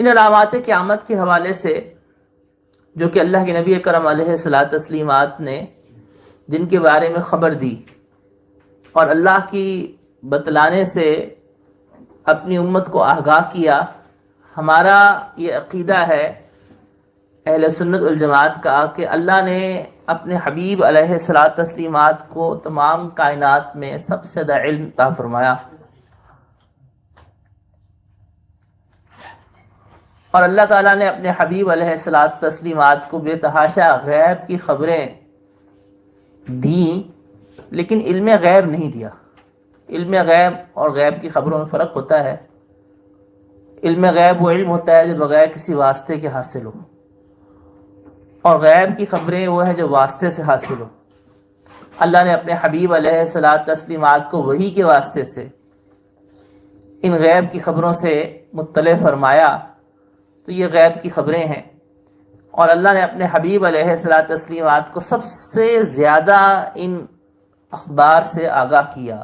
ان علامات قیامت کے حوالے سے جو کہ اللہ کے نبی اکرم علیہ الصلوۃ والتسلیمات نے جن کے بارے میں خبر دی اور اللہ کی بتلانے سے اپنی امت کو آگاہ کیا، ہمارا یہ عقیدہ ہے اہل سنت والجماعت کا کہ اللہ نے اپنے حبیب علیہ الصلوۃ والتسلیمات کو تمام کائنات میں سب سے زیادہ علم عطا فرمایا، اور اللہ تعالیٰ نے اپنے حبیب علیہ الصلوۃ والتسلیمات کو بے تحاشا غیب کی خبریں دیں، لیکن علم غیب نہیں دیا۔ علم غیب اور غیب کی خبروں میں فرق ہوتا ہے۔ علم غیب وہ علم ہوتا ہے جو بغیر کسی واسطے کے حاصل ہو، اور غیب کی خبریں وہ ہیں جو واسطے سے حاصل ہو۔ اللہ نے اپنے حبیب علیہ الصلوۃ والتسلیمات کو وحی کے واسطے سے ان غیب کی خبروں سے مطلع فرمایا، تو یہ غیب کی خبریں ہیں، اور اللہ نے اپنے حبیب علیہ الصلوۃ والتسلیمات کو سب سے زیادہ ان اخبار سے آگاہ کیا۔